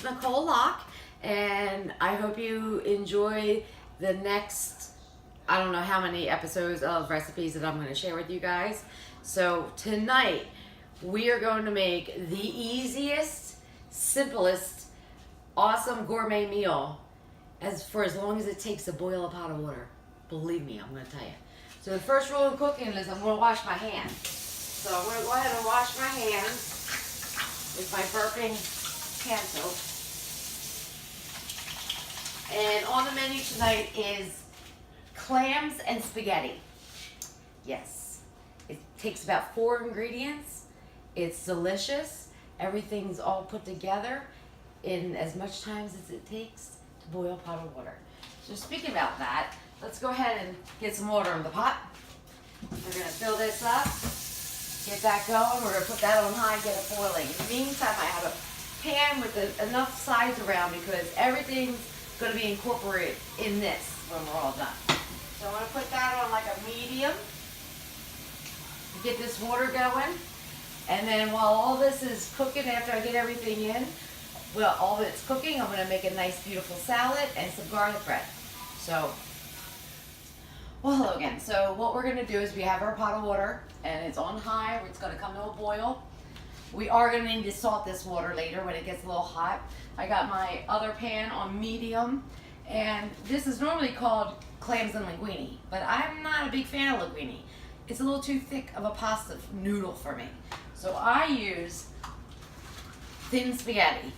it's Nicole Locke, and I hope you enjoy the next, I don't know how many episodes of recipes that I'm going to share with you guys. So tonight, we are going to make the easiest, simplest, awesome gourmet meal for as long as it takes to boil a pot of water. Believe me, I'm going to tell you. So the first rule of cooking is I'm going to wash my hands. So I'm going to go ahead and wash my hands with my burping hand soap. And on the menu tonight is clams and spaghetti. Yes. It takes about 4 ingredients. It's delicious. Everything's all put together in as much time as it takes to boil a pot of water. So speaking about that, let's go ahead and get some water in the pot. We're going to fill this up, get that going. We're going to put that on high, get it boiling. In the meantime, I have a pan with enough sides around because everything's going to be incorporated in this when we're all done. So I'm going to put that on like a medium to get this water going. And then while all this is cooking, after I get everything in, well, all of it's cooking, I'm going to make a nice, beautiful salad and some garlic bread. So, well, hello again. So what we're going to do is we have our pot of water, and it's on high. It's going to come to a boil. We are going to need to salt this water later when it gets a little hot. I got my other pan on medium, and this is normally called clams and linguine, but I'm not a big fan of linguine. It's a little too thick of a pasta noodle for me. So I use thin spaghetti.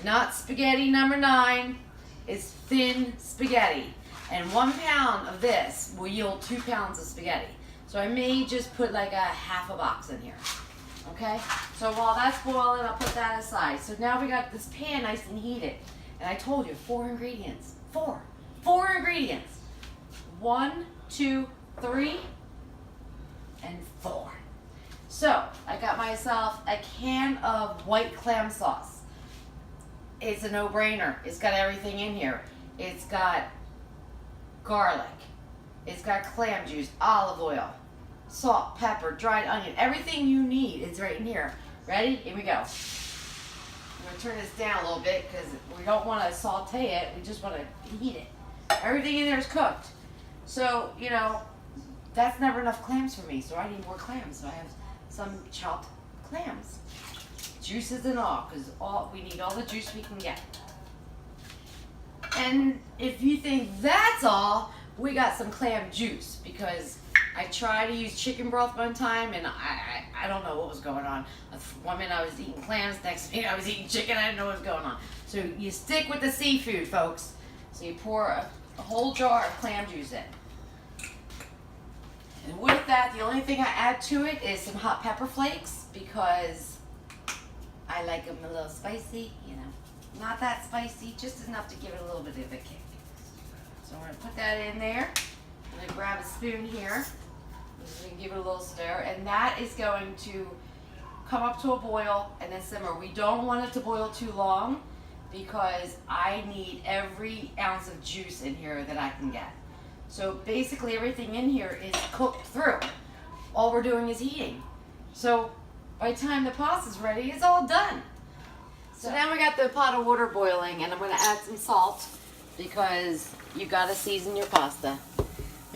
Not spaghetti number 9, it's thin spaghetti. And 1 pound of this will yield 2 pounds of spaghetti. So I may just put like a half a box in here. Okay? So while that's boiling, I'll put that aside. So now we got this pan nice and heated. And I told you, 4 ingredients. 4 ingredients. 1, 2, 3, and 4. So I got myself a can of white clam sauce. It's a no-brainer. It's got everything in here. It's got garlic. It's got clam juice, olive oil, salt, pepper, dried onion. Everything you need is right in here. Ready? Here we go. I'm going to turn this down a little bit because we don't want to saute it. We just want to heat it. Everything in there is cooked. So, you know, that's never enough clams for me, so I need more clams. So I have some chopped clams. Juices and all, because we need all the juice we can get. And if you think that's all, we got some clam juice, because I tried to use chicken broth one time, and I don't know what was going on. One minute I was eating clams, next minute I was eating chicken. I didn't know what was going on. So you stick with the seafood, folks. So you pour a whole jar of clam juice in. And with that, the only thing I add to it is some hot pepper flakes, because I like them a little spicy, you know. Not that spicy, just enough to give it a little bit of a kick. So we're going to put that in there. I'm going to grab a spoon here. We can give it a little stir. And that is going to come up to a boil and then simmer. We don't want it to boil too long because I need every ounce of juice in here that I can get. So basically everything in here is cooked through. All we're doing is heating. So by the time the pasta's ready, it's all done. So now we got the pot of water boiling, and I'm going to add some salt because you got to season your pasta.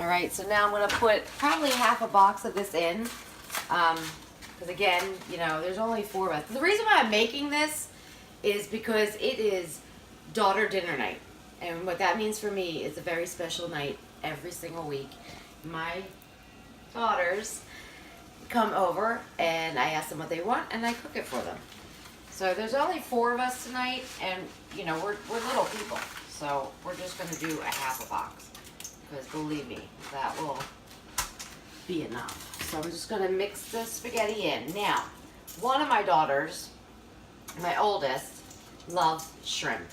All right, so now I'm going to put probably half a box of this in because again, you know, there's only 4 of us. The reason why I'm making this is because it is daughter dinner night, and what that means for me is a very special night every single week. My daughters come over and I ask them what they want and I cook it for them. So there's only 4 of us tonight, and you know, we're little people, so we're just going to do a half a box because believe me, that will be enough. So I'm just going to mix the spaghetti in. Now, one of my daughters, my oldest, loves shrimp.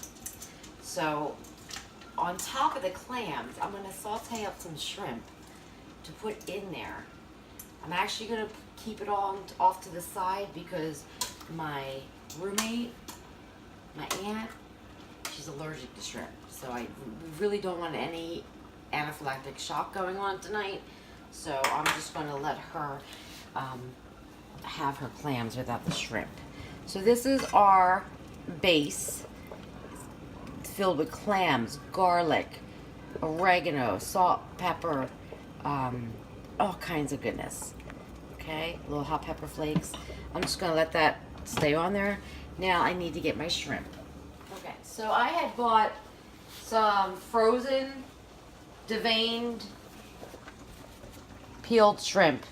So on top of the clams, I'm going to saute up some shrimp to put in there. I'm actually going to keep it all off to the side because my roommate, my aunt, she's allergic to shrimp. So we really don't want any anaphylactic shock going on tonight. So I'm just going to let her have her clams without the shrimp. So this is our base. filled with clams, garlic, oregano, salt, pepper, all kinds of goodness. Okay, little hot pepper flakes. I'm just gonna let that stay on there. Now I need to get my shrimp. Okay, so I had bought some frozen, deveined, peeled shrimp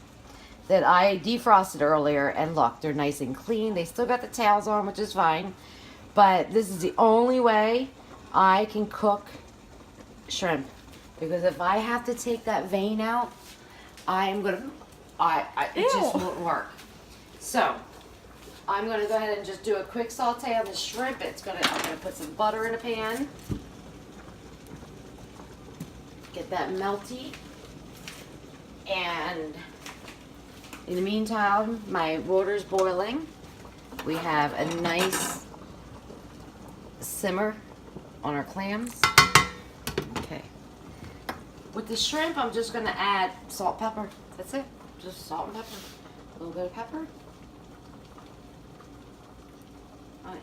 that I defrosted earlier, and look, they're nice and clean. They still got the tails on, which is fine, but this is the only way I can cook shrimp, because if I have to take that vein out, it just won't work. So I'm gonna go ahead and just do a quick saute on the shrimp. I'm gonna put some butter in a pan, get that melty, and in the meantime, my water's boiling. We have a nice simmer on our clams. Okay. With the shrimp, I'm just gonna add salt, pepper. That's it. Just salt and pepper. A little bit of pepper.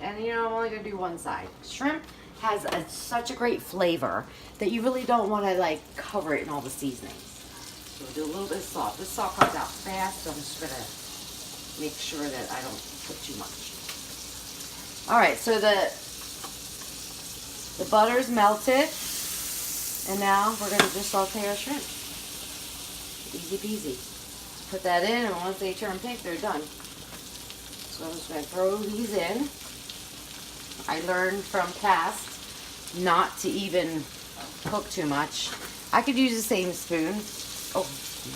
And you know, I'm only gonna do one side. Shrimp has such a great flavor that you really don't want to like cover it in all the seasonings. So we'll do a little bit of salt. This salt comes out fast, so I'm just gonna make sure that I don't put too much. All right, so the butter's melted, and now we're gonna just saute our shrimp. Easy peasy. Put that in, and once they turn pink, they're done. So I'm just gonna throw these in. I learned from past not to even cook too much. I could use the same spoon. Oh,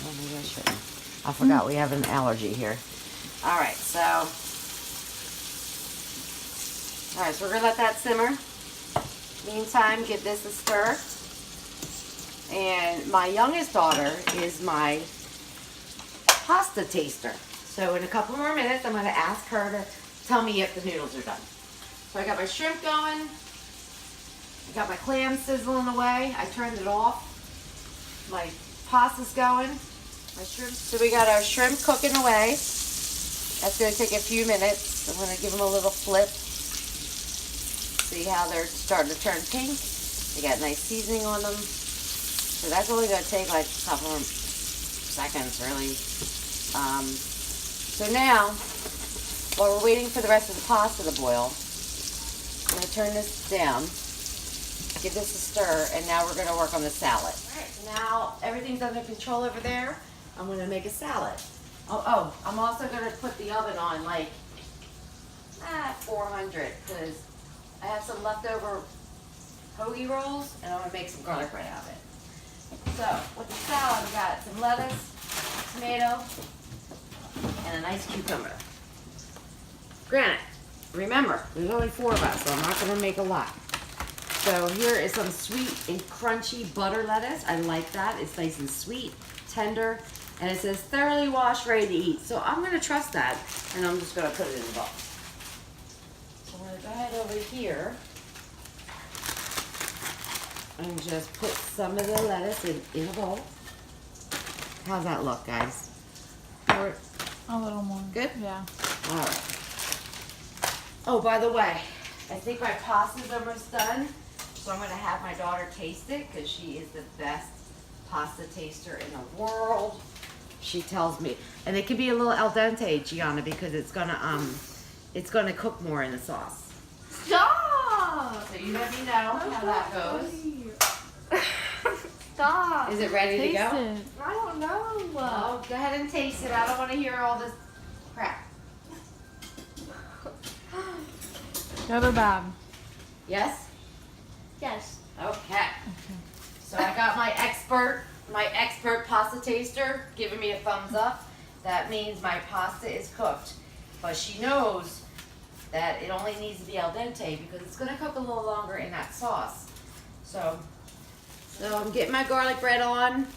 maybe I shouldn't. I forgot we have an allergy here. All right, so we're gonna let that simmer. Meantime, give this a stir. And my youngest daughter is my pasta taster. So in a couple more minutes, I'm gonna ask her to tell me if the noodles are done. So I got my shrimp going. I got my clams sizzling away. I turned it off. My pasta's going. My shrimp. So we got our shrimp cooking away. That's going to take a few minutes. I'm going to give them a little flip. See how they're starting to turn pink. They got nice seasoning on them. So that's only going to take like a couple of seconds, really. So now, while we're waiting for the rest of the pasta to boil, I'm going to turn this down, give this a stir, and now we're going to work on the salad. All right, so now everything's under control over there. I'm going to make a salad. Oh, I'm also going to put the oven on like 400, because I have some leftover hoagie rolls, and I'm going to make some garlic bread out of it. So, with the salad, we got some lettuce, tomato, and a nice cucumber. Granted, remember, there's only 4 of us, so I'm not going to make a lot. So here is some sweet and crunchy butter lettuce. I like that. It's nice and sweet, tender, and it says thoroughly washed, ready to eat. So I'm going to trust that, and I'm just going to put it in the bowl. So I'm going to go ahead over here and just put some of the lettuce in a bowl. How's that look, guys? A little more. Good? Yeah. All right. Oh, by the way, I think my pasta's almost done, so I'm going to have my daughter taste it, because she is the best pasta taster in the world. She tells me, and it could be a little al dente, Gianna, because it's gonna cook more in the sauce. Stop! So you let me know how that goes. Stop. Is it ready to go? It. I don't know. Oh, go ahead and taste it. I don't want to hear all this crap. Good or bad? Yes? Yes. Okay. So I got my expert pasta taster giving me a thumbs up. That means my pasta is cooked. But she knows that it only needs to be al dente because it's going to cook a little longer in that sauce. So I'm getting my garlic bread on.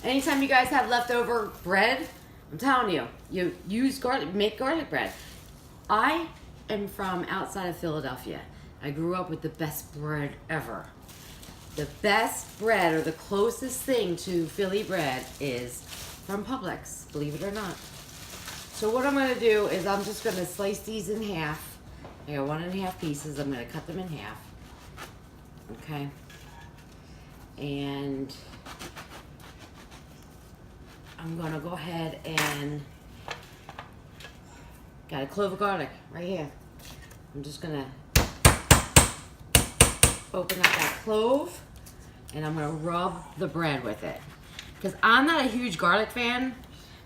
Anytime you guys have leftover bread, I'm telling you, you use garlic, make garlic bread. I am from outside of Philadelphia. I grew up with the best bread ever. The best bread, or the closest thing to Philly bread, is from Publix, believe it or not. So what I'm going to do is I'm just going to slice these in half. I got 1 1/2 pieces. I'm going to cut them in half. Okay. And I'm gonna go ahead and got a clove of garlic right here. I'm just gonna open up that clove and I'm gonna rub the bread with it. Because I'm not a huge garlic fan,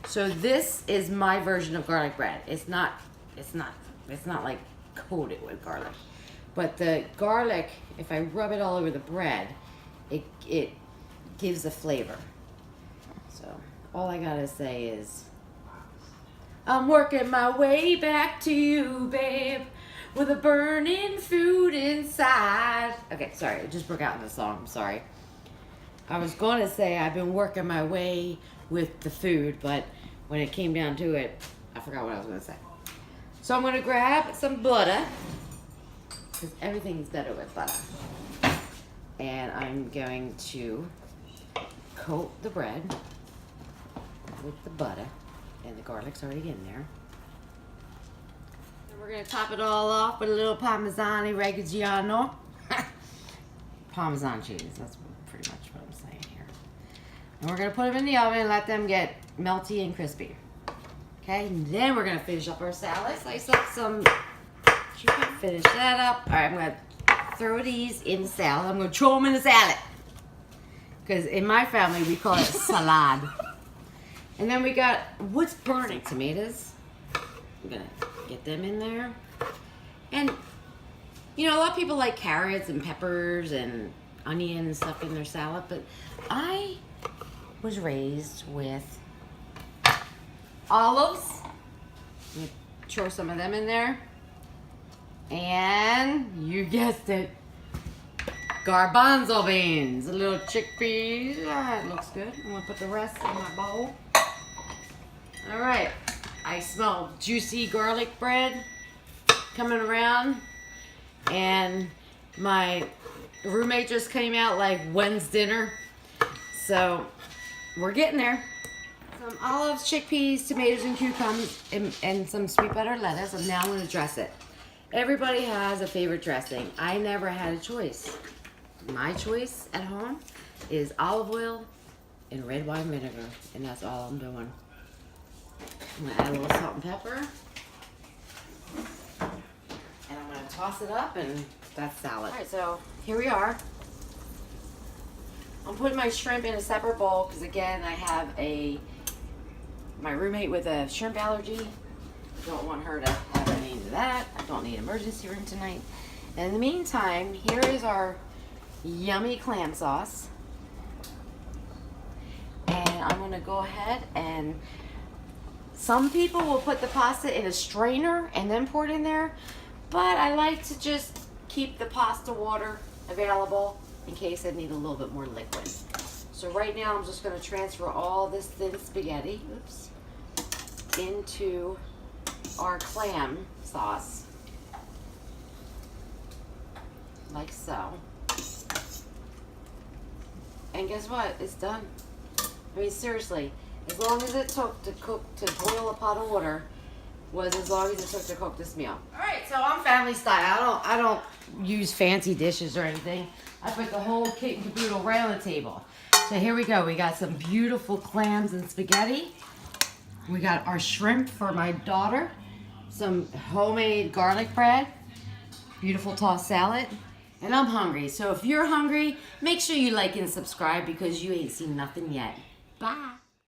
so this is my version of garlic bread. It's not like coated with garlic. But the garlic, if I rub it all over the bread, it gives a flavor. So all I gotta say is, I'm working my way back to you, babe, with a burning food inside. Okay, sorry, it just broke out in the song, I'm sorry. I was going to say I've been working my way with the food, but when it came down to it, I forgot what I was going to say. So I'm going to grab some butter, because everything's better with butter. And I'm going to coat the bread with the butter, and the garlic's already in there. And we're going to top it all off with a little Parmesan Reggiano. Parmesan cheese, that's pretty much what I'm saying here. And we're going to put them in the oven and let them get melty and crispy. Okay, and then we're going to finish up our salad. Slice up some, finish that up. All right, I'm going to throw these in the salad. I'm going to throw them in the salad. Because in my family, we call it salad. And then we got what's burning tomatoes. I'm going to get them in there. And, you know, a lot of people like carrots and peppers and onion and stuff in their salad, but I was raised with olives. I'm gonna throw some of them in there. And you guessed it, garbanzo beans, a little chickpeas. Ah, it looks good. I'm gonna put the rest in my bowl. All right, I smell juicy garlic bread coming around, and my roommate just came out like, when's dinner? So we're getting there. Some olives, chickpeas, tomatoes, and cucumbers, and some sweet butter lettuce. And now I'm going to dress it. Everybody has a favorite dressing. I never had a choice. My choice at home is olive oil and red wine vinegar, and that's all I'm doing. I'm going to add a little salt and pepper, and I'm going to toss it up, and that's salad. All right, so here we are. I'm putting my shrimp in a separate bowl because, again, I have my roommate with a shrimp allergy. I don't want her to have any of that. I don't need emergency room tonight. And in the meantime, here is our yummy clam sauce. And I'm going to go ahead and some people will put the pasta in a strainer and then pour it in there. But I like to just keep the pasta water available in case I need a little bit more liquid. So right now I'm just going to transfer all this thin spaghetti, into our clam sauce, like so. And guess what? It's done. I mean, seriously, as long as it took to boil a pot of water was as long as it took to cook this meal. All right, so I'm family style. I don't use fancy dishes or anything. I put the whole kit and caboodle right on the table. So here we go. We got some beautiful clams and spaghetti. We got our shrimp for my daughter. Some homemade garlic bread. Beautiful tossed salad. And I'm hungry. So if you're hungry, make sure you like and subscribe because you ain't seen nothing yet. Bye.